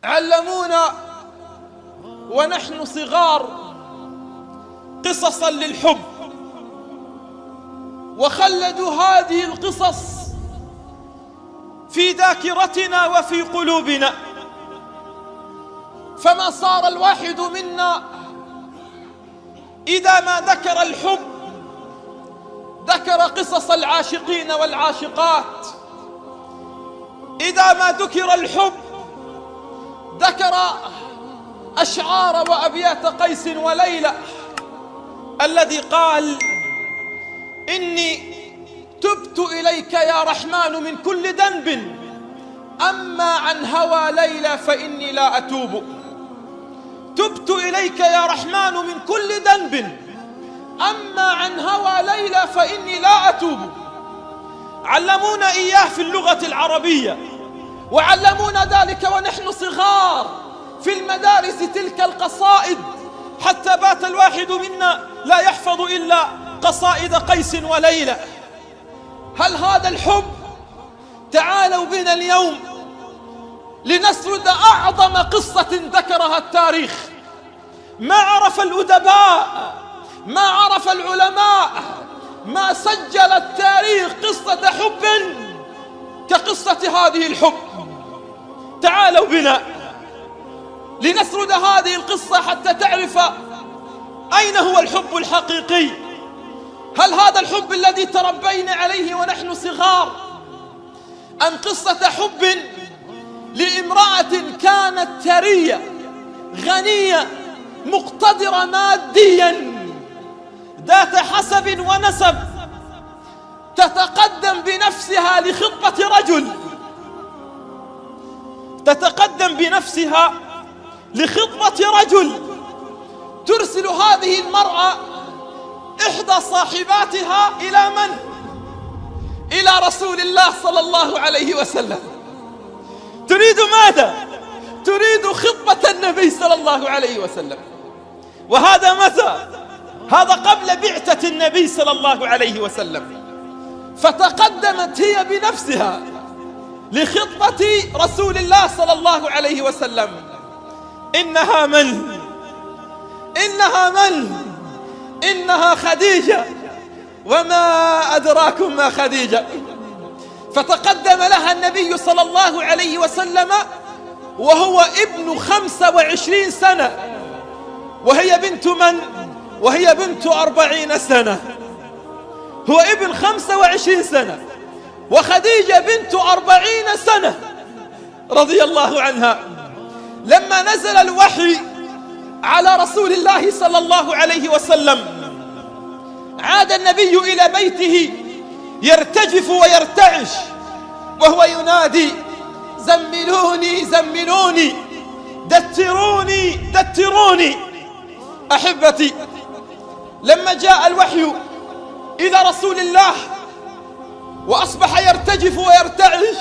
علمونا ونحن صغار قصصا للحب، وخلدوا هذه القصص في ذاكرتنا وفي قلوبنا، فما صار الواحد منا إذا ما ذكر الحب ذكر قصص العاشقين والعاشقات، إذا ما ذكر الحب ذكر أشعار وأبيات قيس وليلى الذي قال: إني تبت إليك يا رحمن من كل ذنب، أما عن هوى ليلى فإني لا أتوب. تبت إليك يا رحمن من كل ذنب، أما عن هوى ليلى فإني لا أتوب. علمونا إياه في اللغة العربية، وعلمونا ذلك ونحن صغار في المدارس تلك القصائد، حتى بات الواحد منا لا يحفظ إلا قصائد قيس وليلى. هل هذا الحب؟ تعالوا بنا اليوم لنسرد أعظم قصة ذكرها التاريخ. ما عرف الأدباء، ما عرف العلماء، ما سجل التاريخ قصة حب كقصة هذه الحب. تعالوا بنا لنسرد هذه القصة حتى تعرف أين هو الحب الحقيقي. هل هذا الحب الذي تربينا عليه ونحن صغار، أم قصة حب لامرأة كانت ثرية غنية مقتدرة ماديا ذات حسب ونسب، تتقدم بنفسها لخطبة رجل، تتقدم بنفسها لخطبة رجل، ترسل هذه المرأة إحدى صاحباتها إلى من؟ إلى رسول الله صلى الله عليه وسلم. تريد ماذا؟ تريد خطبة النبي صلى الله عليه وسلم. وهذا متى؟ هذا قبل بعثة النبي صلى الله عليه وسلم. فتقدمت هي بنفسها لخطبة رسول الله صلى الله عليه وسلم. إنها من؟ إنها من؟ إنها خديجة. وما أدراكم ما خديجة. فتقدم لها النبي صلى الله عليه وسلم وهو ابن 25 سنة، وهي بنت من؟ وهي بنت 40 سنة. هو ابن 25 سنة وخديجة بنت 40 سنة رضي الله عنها. لما نزل الوحي على رسول الله صلى الله عليه وسلم عاد النبي إلى بيته يرتجف ويرتعش وهو ينادي: زملوني زملوني، دتروني دتروني. أحبتي، لما جاء الوحي إلى رسول الله وأصبح يرتجف ويرتعش،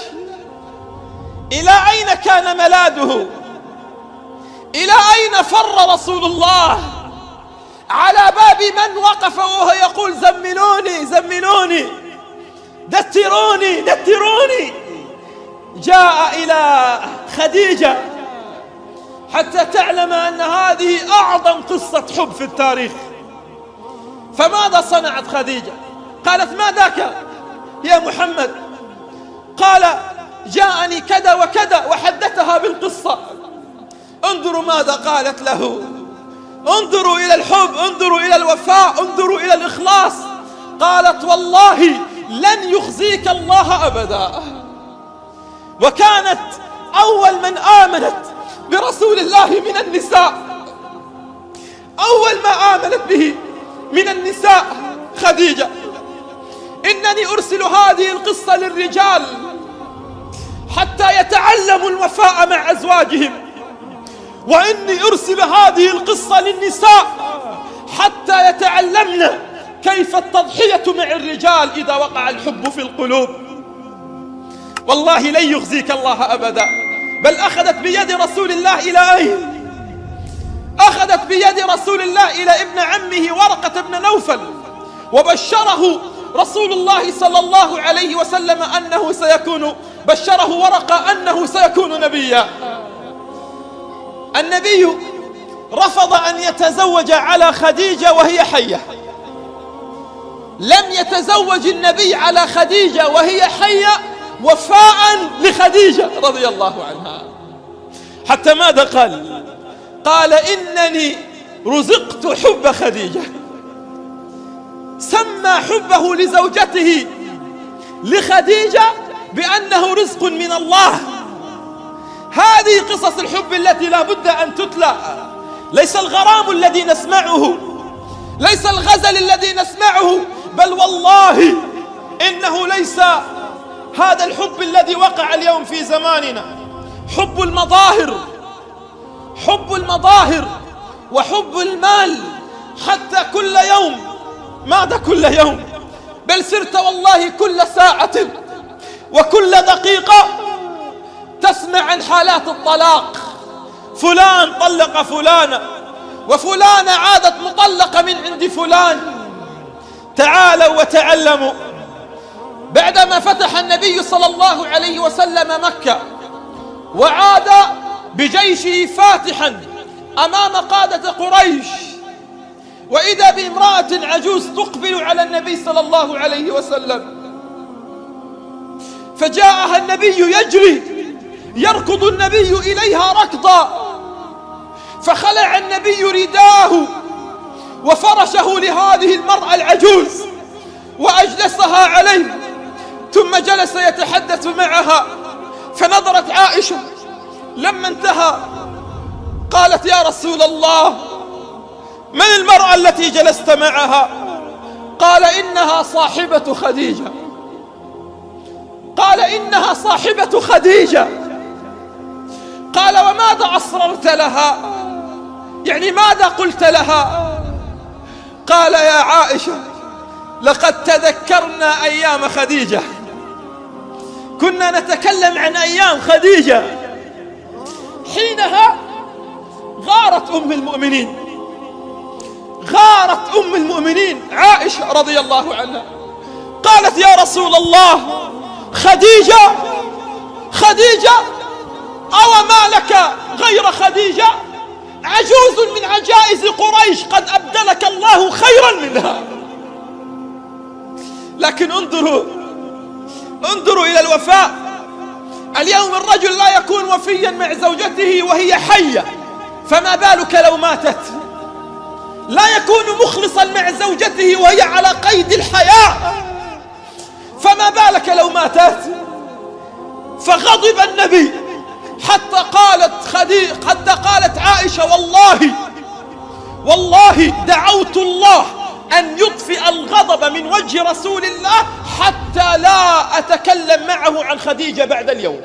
إلى أين كان ملاذه؟ إلى أين فر رسول الله؟ على باب من وقف وهو يقول: زملوني زملوني، دتروني دتروني؟ جاء إلى خديجة حتى تعلم أن هذه أعظم قصة حب في التاريخ. فماذا صنعت خديجة؟ قالت: ما ذاك يا محمد؟ قال: جاءني كذا وكذا، وحدثها بالقصة. انظروا ماذا قالت له. انظروا إلى الحب، انظروا إلى الوفاء، انظروا إلى الإخلاص. قالت: والله لن يخزيك الله أبدا. وكانت أول من آمنت برسول الله من النساء، أول ما آمنت به من النساء خديجة. إنني أرسل هذه القصة للرجال حتى يتعلموا الوفاء مع أزواجهم، وإني أرسل هذه القصة للنساء حتى يتعلمن كيف التضحية مع الرجال إذا وقع الحب في القلوب. والله لن يخزيك الله أبدا. بل أخذت بيد رسول الله إلى أين؟ أخذت بيد رسول الله إلى ابن عمه ورقة بن نوفل، وبشره رسول الله صلى الله عليه وسلم أنه سيكون، بشره ورقة أنه سيكون نبيا. النبي رفض أن يتزوج على خديجة وهي حية. لم يتزوج النبي على خديجة وهي حية وفاء لخديجة رضي الله عنها. حتى ماذا قال؟ قال إنني رزقت حب خديجة. سمى حبه لزوجته لخديجة بأنه رزق من الله. هذه قصص الحب التي لا بد أن تتلى. ليس الغرام الذي نسمعه، ليس الغزل الذي نسمعه، بل والله إنه ليس هذا الحب الذي وقع اليوم في زماننا. حب المظاهر، حب المظاهر وحب المال. حتى كل يوم، ماذا كل يوم؟ بل صرت والله كل ساعة وكل دقيقة تسمع عن حالات الطلاق. فلان طلق فلانة، وفلانة عادت مطلقة من عند فلان. تعالوا وتعلموا. بعدما فتح النبي صلى الله عليه وسلم مكة وعاد بجيشه فاتحا أمام قادة قريش، وإذا بامرأة عجوز تقبل على النبي صلى الله عليه وسلم، فجاءها النبي يجري، يركض النبي إليها ركضا، فخلع النبي رداه وفرشه لهذه المرأة العجوز وأجلسها عليه، ثم جلس يتحدث معها. فنظرت عائشة لما انتهى قالت: يا رسول الله، من المرأة التي جلست معها؟ قال: إنها صاحبة خديجة. قال: إنها صاحبة خديجة. قال: وماذا أصررت لها؟ يعني ماذا قلت لها؟ قال: يا عائشة، لقد تذكرنا أيام خديجة، كنا نتكلم عن أيام خديجة. حينها غارت أم المؤمنين، غارت أم المؤمنين عائشة رضي الله عنها، قالت: يا رسول الله، خديجة، خديجة، أو ما لك غير خديجة؟ عجوز من عجائز قريش قد أبدلك الله خيرا منها. لكن انظروا إلى الوفاء. اليوم الرجل لا يكون وفيا مع زوجته وهي حية، فما بالك لو ماتت؟ لا يكون مخلصا مع زوجته وهي على قيد الحياة، فما بالك لو ماتت؟ فغضب النبي حتى قالت عائشة: والله دعوت الله أن يطفئ الغضب من وجه رسول الله حتى لا أتكلم معه عن خديجة بعد اليوم.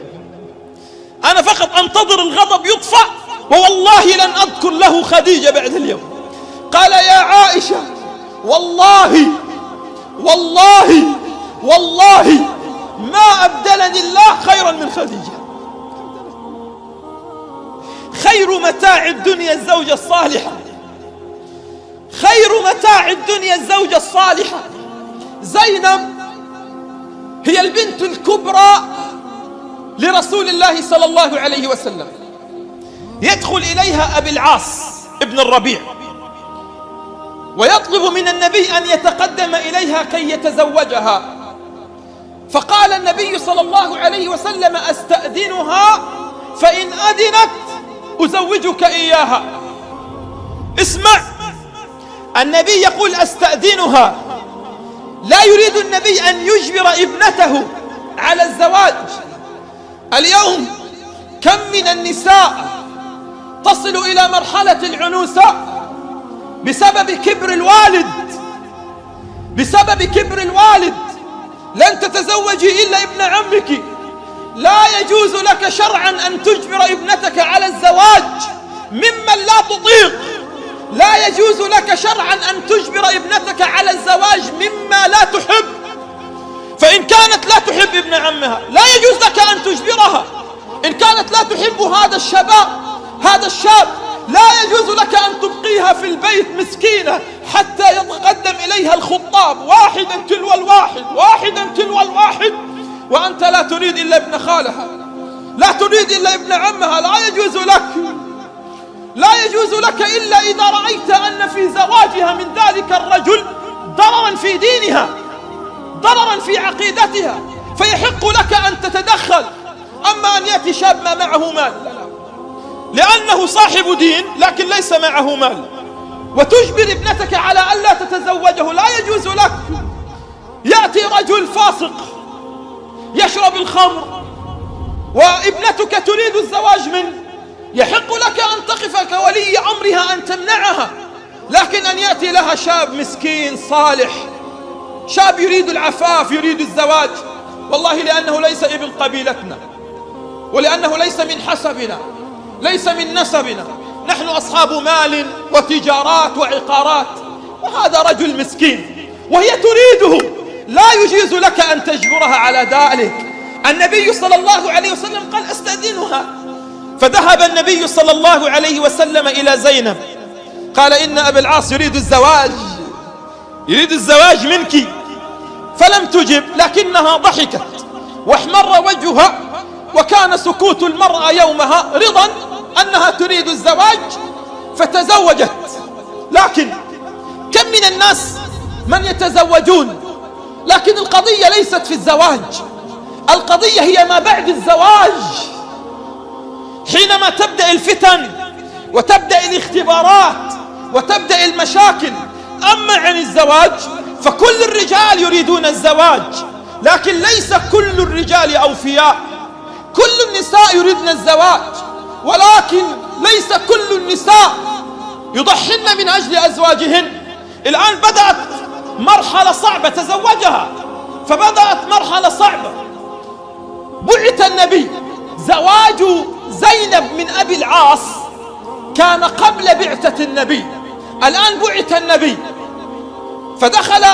أنا فقط أنتظر الغضب يطفأ، ووالله لن أذكر له خديجة بعد اليوم. قال: يا عائشة، والله والله والله ما أبدلني الله خيرا من خديجة. خير متاع الدنيا الزوجة الصالحة، خير متاع الدنيا الزوجة الصالحة. زينب هي البنت الكبرى لرسول الله صلى الله عليه وسلم. يدخل إليها أبي العاص ابن الربيع ويطلب من النبي أن يتقدم إليها كي يتزوجها، فقال النبي صلى الله عليه وسلم: أستأذنها، فإن أذنت أزوجك إياها. اسمع، النبي يقول: أستأذنها. لا يريد النبي أن يجبر ابنته على الزواج. اليوم كم من النساء تصل إلى مرحلة العنوسة بسبب كبر الوالد، بسبب كبر الوالد. لن تتزوجي إلا ابن عمك. لا يجوز لك شرعا أن تجبر ابنتك على الزواج ممن لا تطيق. لا يجوز لك شرعا أن تجبر ابنتك على الزواج مما لا تحب. فإن كانت لا تحب ابن عمها لا يجوز لك أن تجبرها. إن كانت لا تحب هذا الشاب لا يجوز لك أن تبقيها في البيت مسكينة حتى يتقدم إليها الخطاب واحدا تلو الواحد، واحدا تلو الواحد، وأنت لا تريد إلا ابن خالها، لا تريد إلا ابن عمها. لا يجوز لك. لا يجوز لك إلا إذا رأيت أن في زواجها من ذلك الرجل ضررا في دينها، ضررا في عقيدتها، فيحق لك أن تتدخل. أما أن يأتي شاب ما معه مال لأنه صاحب دين لكن ليس معه مال وتجبر ابنتك على أن لا تتزوجه، لا يجوز لك. يأتي رجل فاسق يشرب الخمر وابنتك تريد الزواج منه، يحق لك أن تقف كولي أمرها أن تمنعها، لكن أن يأتي لها شاب مسكين صالح، شاب يريد العفاف يريد الزواج، والله لأنه ليس ابن قبيلتنا ولأنه ليس من حسبنا ليس من نسبنا، نحن أصحاب مال وتجارات وعقارات، وهذا رجل مسكين وهي تريده، لا يجيز لك أن تجبرها على ذلك. النبي صلى الله عليه وسلم قال استأذنها، فذهب النبي صلى الله عليه وسلم إلى زينب قال إن أبا العاص يريد الزواج منك، فلم تجب لكنها ضحكت واحمر وجهها، وكان سكوت المرأة يومها رضا أنها تريد الزواج فتزوجت. لكن كم من الناس من يتزوجون لكن القضية ليست في الزواج، القضية هي ما بعد الزواج، حينما تبدأ الفتن وتبدأ الاختبارات وتبدأ المشاكل. أما عن الزواج فكل الرجال يريدون الزواج، لكن ليس كل الرجال أوفياء، كل النساء يريدن الزواج، ولكن ليس كل النساء يضحين من أجل أزواجهن. الآن بدأت مرحلة صعبة تزوجها، فبدأت مرحلة صعبة، بعث النبي. زواج زينب من أبي العاص كان قبل بعثة النبي، الآن بعث النبي، فدخل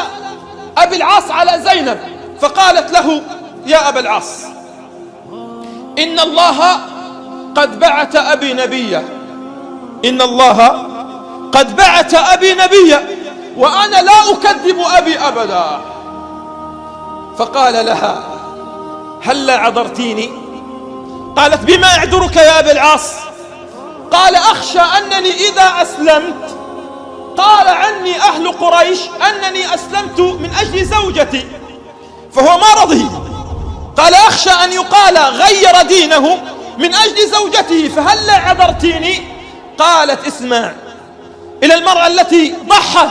أبي العاص على زينب فقالت له يا أبا العاص إن الله قد بعث أبي نبيا، إن الله قد بعث أبي نبيا وأنا لا أكذب أبي أبدا. فقال لها هل عذرتيني؟ قالت بما أعذرك يا أبا العاص؟ قال أخشى أنني إذا أسلمت قال عني أهل قريش أنني أسلمت من أجل زوجتي فهو ما رضي، قال أخشى أن يقال غير دينه من أجل زوجته فهل عذرتيني؟ قالت اسمع إلى المرأة التي ضحت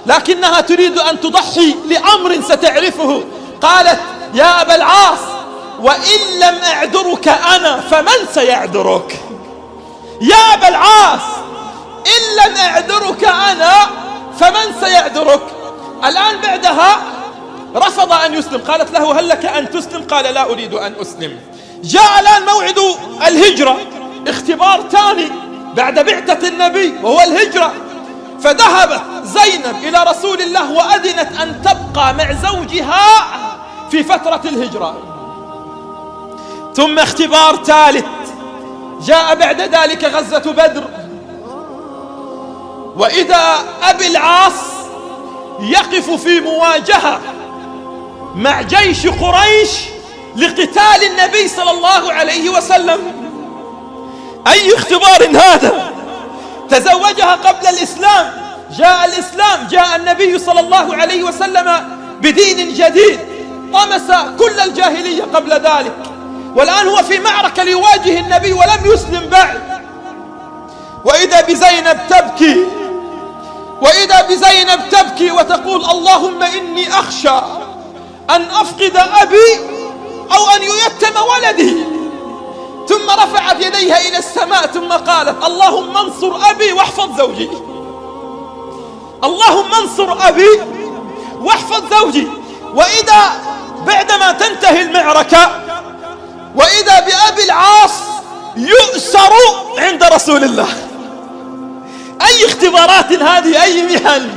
لكنها تريد أن تضحي لأمر ستعرفه. قالت يا أبا العاص وإن لم أعذرك أنا فمن سيعذرك؟ يا أبا العاص إن لم أعذرك أنا فمن سيعذرك؟ الآن بعدها رفض أن يسلم، قالت له هل لك أن تسلم؟ قال لا أريد أن أسلم. جاء الآن موعد الهجرة، اختبار ثاني بعد بعثة النبي وهو الهجرة، فذهبت زينب إلى رسول الله وأذنت أن تبقى مع زوجها في فترة الهجرة. ثم اختبار ثالث جاء بعد ذلك غزوة بدر، وإذا أبي العاص يقف في مواجهة مع جيش قريش لقتال النبي صلى الله عليه وسلم. أي اختبار هذا؟ تزوجها قبل الإسلام، جاء الإسلام، جاء النبي صلى الله عليه وسلم بدين جديد طمس كل الجاهلية قبل ذلك، والآن هو في معركة ليواجه النبي ولم يسلم بعد. وإذا بزينب تبكي وتقول اللهم إني أخشى أن أفقد أبي أو أن ييتم ولدي، ثم رفعت يديها إلى السماء ثم قالت اللهم انصر أبي واحفظ زوجي، اللهم انصر أبي واحفظ زوجي. وإذا بعدما تنتهي المعركة وإذا بأبي العاص يؤسر عند رسول الله. أي اختبارات هذه، أي مهن!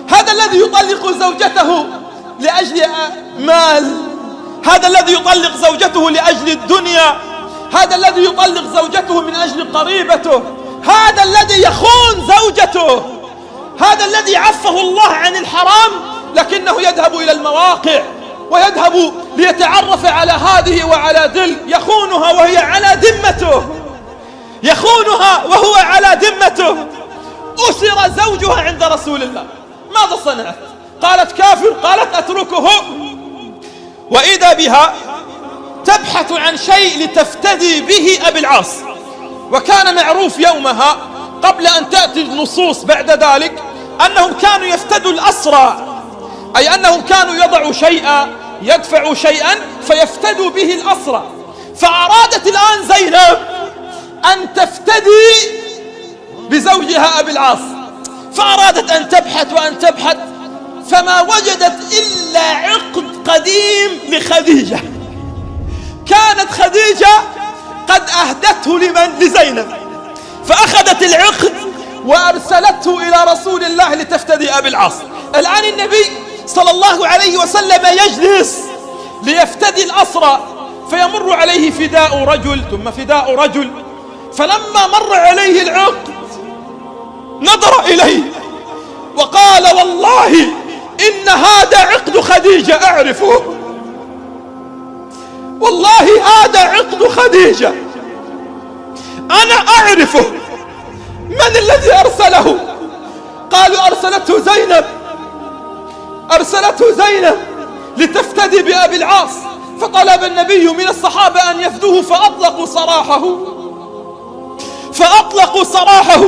هذا الذي يطلق زوجته لأجل مال، هذا الذي يطلق زوجته لأجل الدنيا، هذا الذي يطلق زوجته من أجل قريبته، هذا الذي يخون زوجته، هذا الذي عفه الله عن الحرام لكنه يذهب إلى المواقع ويذهب ليتعرف على هذه وعلى ذل، يخونها وهي على ذمته. يخونها وهو على ذمته. أسر زوجها عند رسول الله. ماذا صنعت؟ قالت كافر. قالت أتركه. وإذا بها تبحث عن شيء لتفتدي به أبي العاص. وكان معروف يومها قبل أن تأتي النصوص بعد ذلك أنهم كانوا يفتدوا الأسرى، أي أنهم كانوا يضعوا شيئا، يدفعوا شيئا فيفتدوا به الأسرى. فأرادت الآن زينب أن تفتدي بزوجها أبي العاص، فأرادت أن تبحث وأن تبحث، فما وجدت إلا عقد قديم لخديجة. كانت خديجة قد أهدته لزينب، فأخذت العقد وأرسلته إلى رسول الله لتفتدي أبي العاص. الآن النبي صلى الله عليه وسلم يجلس ليفتدي الأسرى، فيمر عليه فداء رجل ثم فداء رجل، فلما مر عليه العقد نظر إليه وقال والله إن هذا عقد خديجة أعرفه، والله هذا عقد خديجة أنا أعرفه. من الذي أرسله؟ قالوا أرسلته زينب، أرسلته زينب لتفتدي بأبي العاص. فطلب النبي من الصحابة أن يفدوه فأطلقوا سراحه.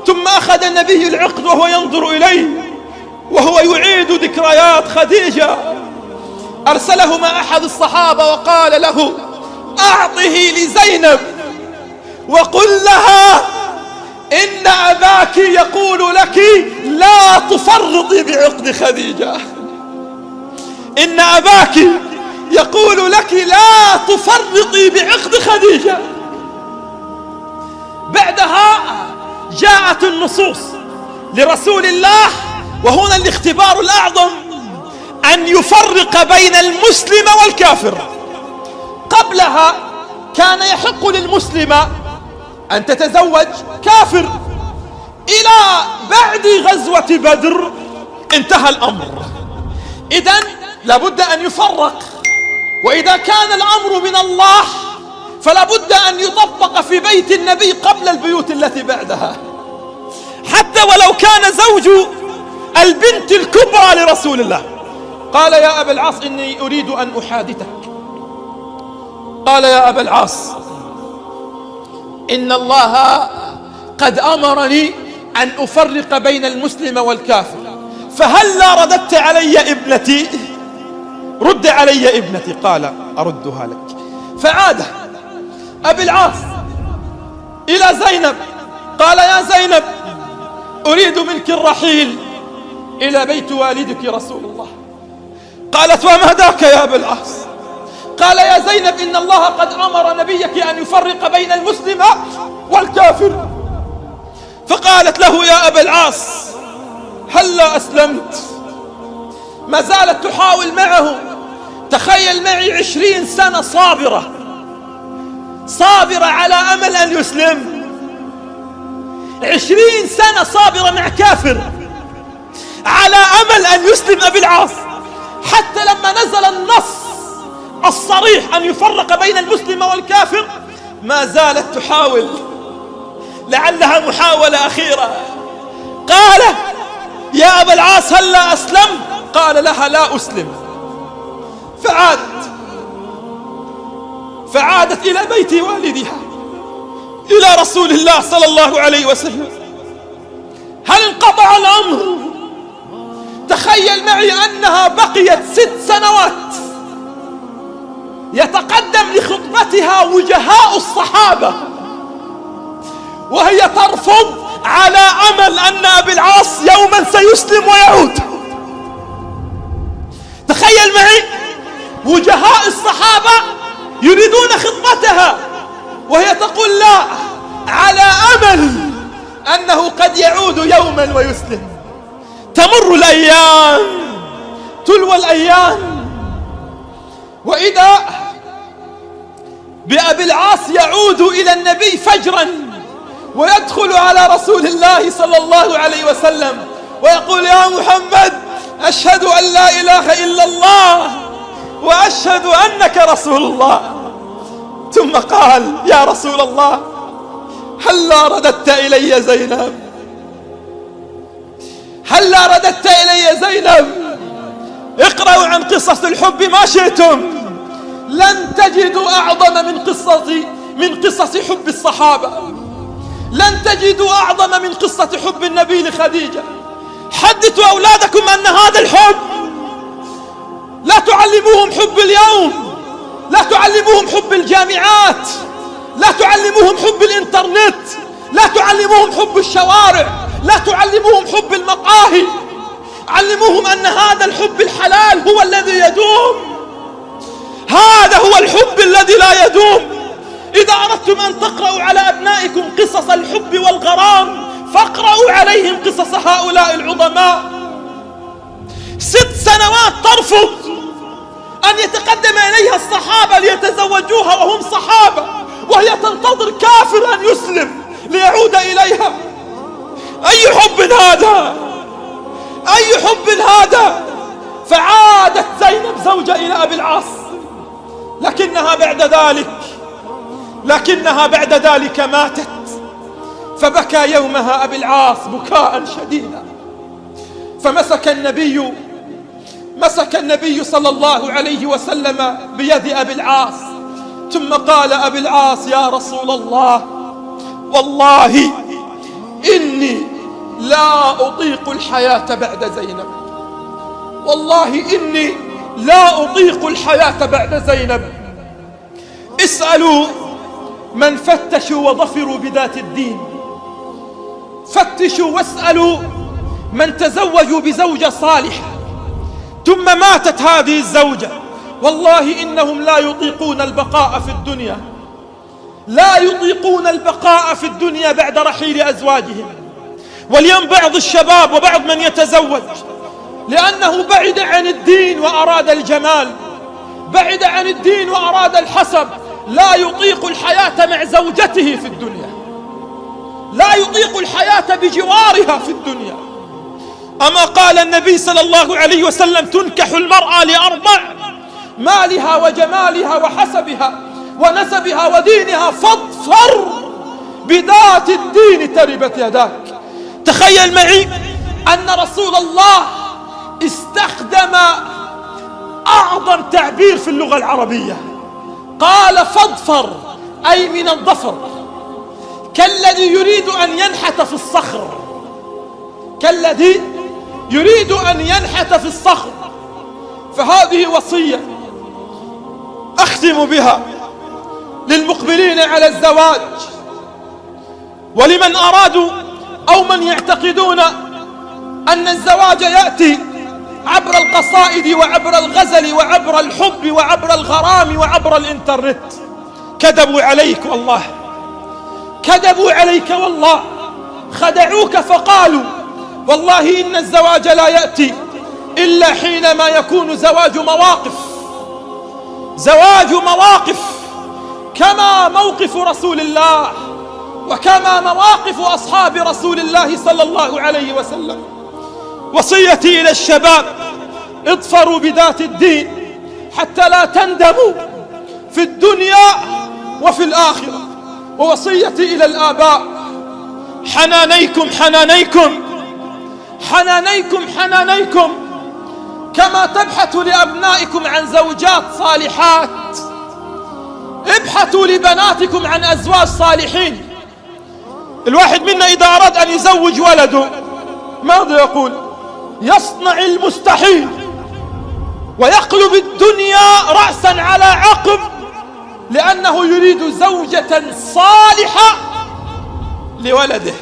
ثم أخذ النبي العقد وهو ينظر إليه وهو يعيد ذكريات خديجة. أرسله مع أحد الصحابة وقال له أعطه لزينب وقل لها إن أباك يقول لك لا تفرطي بعقد خديجة. إن أباك يقول لك لا تفرطي بعقد خديجة. بعدها جاءت النصوص لرسول الله، وهنا الاختبار الأعظم، أن يفرق بين المسلم والكافر. قبلها كان يحق للمسلمة أن تتزوج كافر، إلى بعد غزوة بدر انتهى الأمر. إذن لابد أن يفرق، وإذا كان الأمر من الله فلابد أن يطبق في بيت النبي قبل البيوت التي بعدها، حتى ولو كان زوج البنت الكبرى لرسول الله. قال يا أبا العاص إني أريد أن أحادثك. قال يا أبا العاص إن الله قد أمرني أن أفرق بين المسلم والكافر، فهلا رددت علي ابنتي؟ رد علي ابنتي. قال أردها لك. فعاد أبي العاص إلى زينب قال يا زينب أريد منك الرحيل إلى بيت والدك رسول الله. قالت وما ذاك يا أبا العاص؟ قال يا زينب إن الله قد أمر نبيك أن يفرق بين المسلم والكافر. فقالت له يا أبا العاص هلا أسلمت؟ ما زالت تحاول معه. تخيل معي 20 سنة صابرة على أمل أن يسلم. 20 سنة صابرة مع كافر على أمل أن يسلم أبي العاص، حتى لما نزل النص الصريح أن يفرق بين المسلم والكافر ما زالت تحاول، لعلها محاولة أخيرة. قال يا أبا العاص هلا أسلم؟ قال لها لا أسلم. فعادت إلى بيت والدها إلى رسول الله صلى الله عليه وسلم. هل انقطع الأمر؟ تخيل معي أنها بقيت 6 سنوات يتقدم لخطبتها وجهاء الصحابة وهي ترفض على أمل أن أبي العاص يوما سيسلم ويعود. تخيل معي وجهاء الصحابة يريدون خطبتها وهي تقول لا، على أمل أنه قد يعود يوما ويسلم. تمر الأيام، تلو الأيام، وإذا بأبي العاص يعود إلى النبي فجرا ويدخل على رسول الله صلى الله عليه وسلم ويقول يا محمد أشهد أن لا إله إلا الله وأشهد أنك رسول الله. ثم قال يا رسول الله هلا رددت إلي زينب، هلا رددت إلي زينب. اقرأوا عن قصص الحب ما شئتم، لن تجدوا أعظم من قصص حب الصحابة، لن تجدوا أعظم من قصة حب النبي لخديجة. حدثوا أولادكم أن هذا الحب، لا تعلموهم حب اليوم، لا تعلموهم حب الجامعات، لا تعلموهم حب الإنترنت، لا تعلموهم حب الشوارع، لا تعلموهم حب المقاهي. علموهم أن هذا الحب الحلال هو الذي يدوم، هذا هو الحب الذي لا يدوم. إذا أردتم أن تقرأوا على أبنائكم قصص الحب والغرام فاقرأوا عليهم قصص هؤلاء العظماء. 6 سنوات ترفض أن يتقدم إليها الصحابة ليتزوجوها وهم صحابة، وهي تنتظر كافر أن يسلم ليعود إليها. أي حب هذا؟ أي حب هذا؟ فعادت زينب زوجة إلى أبي العاص، لكنها بعد ذلك ماتت. فبكى يومها أبي العاص بكاء شديدا، فمسك النبي صلى الله عليه وسلم بيد أبي العاص، ثم قال أبي العاص: يا رسول الله، والله إني لا أطيق الحياة بعد زينب، والله إني لا أطيق الحياة بعد زينب. اسألوا من فتشوا وظفروا بذات الدين، فتشوا واسألوا من تزوجوا بزوجة صالحة ثم ماتت هذه الزوجة، والله إنهم لا يطيقون البقاء في الدنيا، لا يطيقون البقاء في الدنيا بعد رحيل أزواجهم. واليوم بعض الشباب وبعض من يتزوج لأنه بعد عن الدين وأراد الجمال، بعد عن الدين وأراد الحسب، لا يطيق الحياة مع زوجته في الدنيا، لا يطيق الحياة بجوارها في الدنيا. أما قال النبي صلى الله عليه وسلم: تنكح المرأة ل4: مالها وجمالها وحسبها ونسبها ودينها، فاظفر بذات الدين تربت يداك. تخيل معي أن رسول الله استخدم أعظم تعبير في اللغة العربية، قال فاظفر، أي من الظفر، كالذي يريد أن ينحت في الصخر، كالذي يريد أن ينحت في الصخر. فهذه وصية أختم بها للمقبلين على الزواج، ولمن أرادوا أو من يعتقدون أن الزواج يأتي عبر القصائد وعبر الغزل وعبر الحب وعبر الغرام وعبر الإنترنت. كذبوا عليك والله، كذبوا عليك والله، خدعوك فقالوا والله إن الزواج لا يأتي إلا حينما يكون زواج مواقف، زواج مواقف، كما موقف رسول الله وكما مواقف أصحاب رسول الله صلى الله عليه وسلم. وصيتي إلى الشباب: اظفروا بذات الدين حتى لا تندموا في الدنيا وفي الآخرة. ووصيتي إلى الآباء: حنانيكم حنانيكم حنانيكم حنانيكم، كما تبحثوا لأبنائكم عن زوجات صالحات ابحثوا لبناتكم عن أزواج صالحين. الواحد منا إذا أراد أن يزوج ولده ماذا يقول؟ يصنع المستحيل ويقلب الدنيا رأسا على عقب، لأنه يريد زوجة صالحة لولده.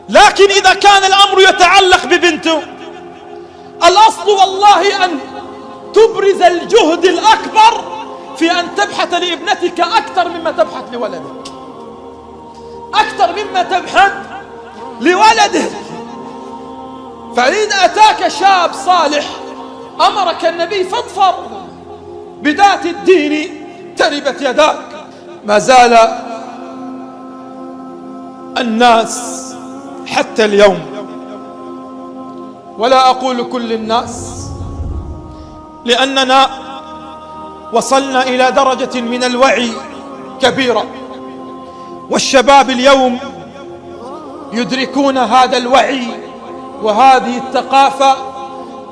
لكن إذا كان الأمر يتعلق ببنته، الأصل والله أن تبرز الجهد الأكبر في أن تبحث لابنتك أكثر مما تبحث لولدك، أكثر مما تبحث لولدك. فإن أتاك شاب صالح أمرك النبي: فاظفر بذات الدين تربت يداك. ما زال الناس حتى اليوم، ولا أقول كل الناس، لأننا وصلنا إلى درجة من الوعي كبيرة، والشباب اليوم يدركون هذا الوعي وهذه الثقافة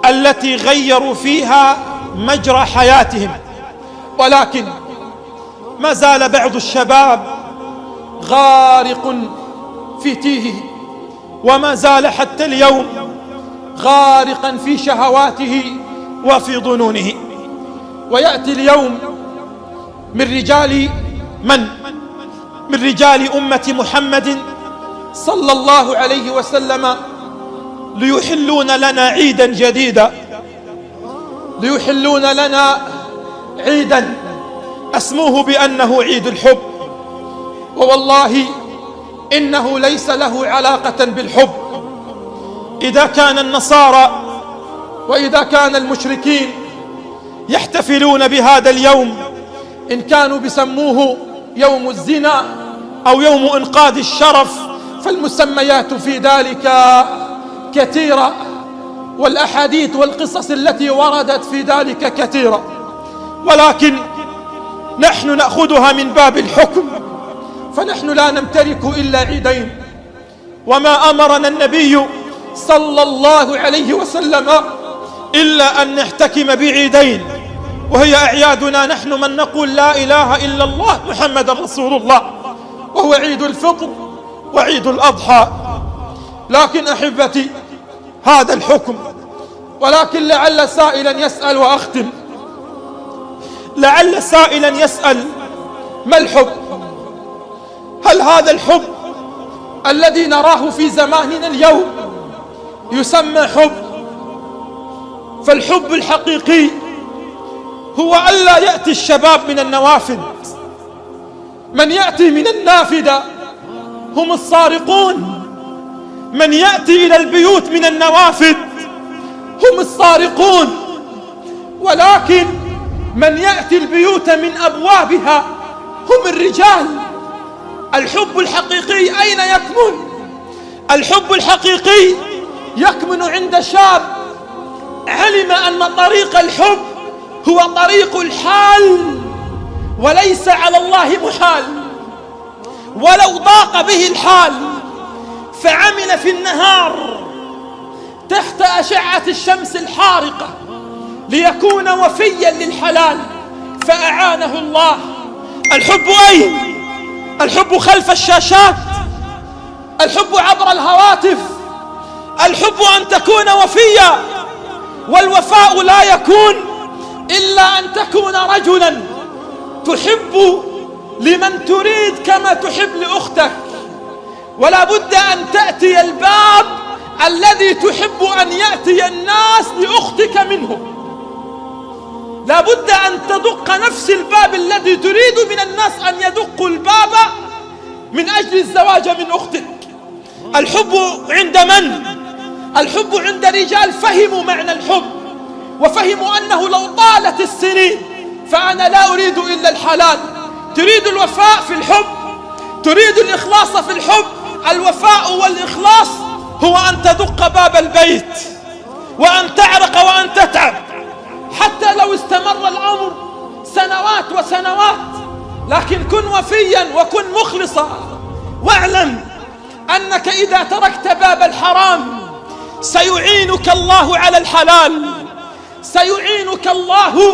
التي غيروا فيها مجرى حياتهم، ولكن ما زال بعض الشباب غارق في تيهه، وما زال حتى اليوم غارقا في شهواته وفي ظنونه. ويأتي اليوم من رجال أمة محمد صلى الله عليه وسلم ليحلون لنا عيدا جديدا، ليحلون لنا عيدا أسموه بأنه عيد الحب. ووالله إنه ليس له علاقة بالحب. إذا كان النصارى وإذا كان المشركين يحتفلون بهذا اليوم، إن كانوا بسموه يوم الزنا أو يوم إنقاذ الشرف، فالمسميات في ذلك كثيرة، والأحاديث والقصص التي وردت في ذلك كثيرة، ولكن نحن نأخذها من باب الحكم، فنحن لا نمتلك إلا عيدين، وما أمرنا النبي صلى الله عليه وسلم إلا أن نحتكم بعيدين، وهي أعيادنا نحن من نقول لا إله إلا الله محمد رسول الله، وهو عيد الفطر وعيد الأضحى. لكن أحبتي هذا الحكم، ولكن لعل سائلا يسأل، وأختم، لعل سائلا يسأل: ما الحب؟ هل هذا الحب الذي نراه في زماننا اليوم يسمى حب؟ فالحب الحقيقي هو ألا يأتي الشباب من النوافذ. من يأتي من النافذة هم السارقون، من يأتي إلى البيوت من النوافذ هم السارقون، ولكن من يأتي البيوت من أبوابها هم الرجال. الحب الحقيقي أين يكمن؟ الحب الحقيقي يكمن عند شاب علم أن طريق الحب هو طريق الحال وليس على الله محال، ولو ضاق به الحال فعمل في النهار تحت أشعة الشمس الحارقة ليكون وفيا للحلال فأعانه الله. الحب أين؟ الحب خلف الشاشات، الحب عبر الهواتف، الحب أن تكون وفيا، والوفاء لا يكون إلا أن تكون رجلا تحب لمن تريد كما تحب لأختك، ولا بد أن تأتي الباب الذي تحب أن يأتي الناس لأختك منه، لا بد أن تدق نفس الباب الذي تريد من الناس أن يدقوا الباب من أجل الزواج من أختك. الحب عند من؟ الحب عند رجال فهموا معنى الحب، وفهموا أنه لو طالت السنين فأنا لا أريد إلا الحلال. تريد الوفاء في الحب، تريد الإخلاص في الحب. الوفاء والإخلاص هو أن تدق باب البيت وأن تعرق وأن تتعب، حتى لو استمر الأمر سنوات وسنوات، لكن كن وفيا وكن مخلصا، واعلم أنك إذا تركت باب الحرام سيعينك الله على الحلال، سيعينك الله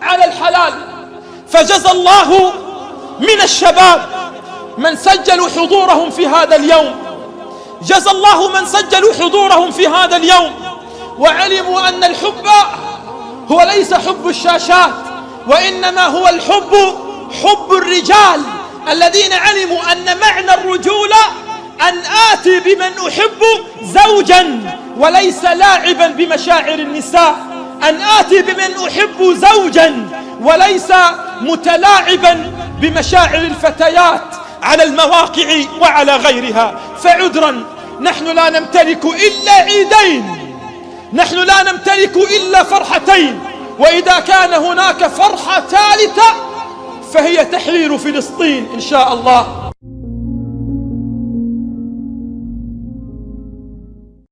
على الحلال. فجزى الله من الشباب من سجلوا حضورهم في هذا اليوم، جزى الله من سجلوا حضورهم في هذا اليوم وعلموا أن الحب هو ليس حب الشاشات، وإنما هو الحب حب الرجال الذين علموا أن معنى الرجولة أن آتي بمن أحب زوجا وليس لاعبا بمشاعر النساء، أن آتي بمن أحب زوجا وليس متلاعبا بمشاعر الفتيات على المواقع وعلى غيرها. فعذرا نحن لا نمتلك إلا عيدين، نحن لا نمتلك إلا فرحتين، وإذا كان هناك فرحة ثالثة فهي تحرير فلسطين إن شاء الله.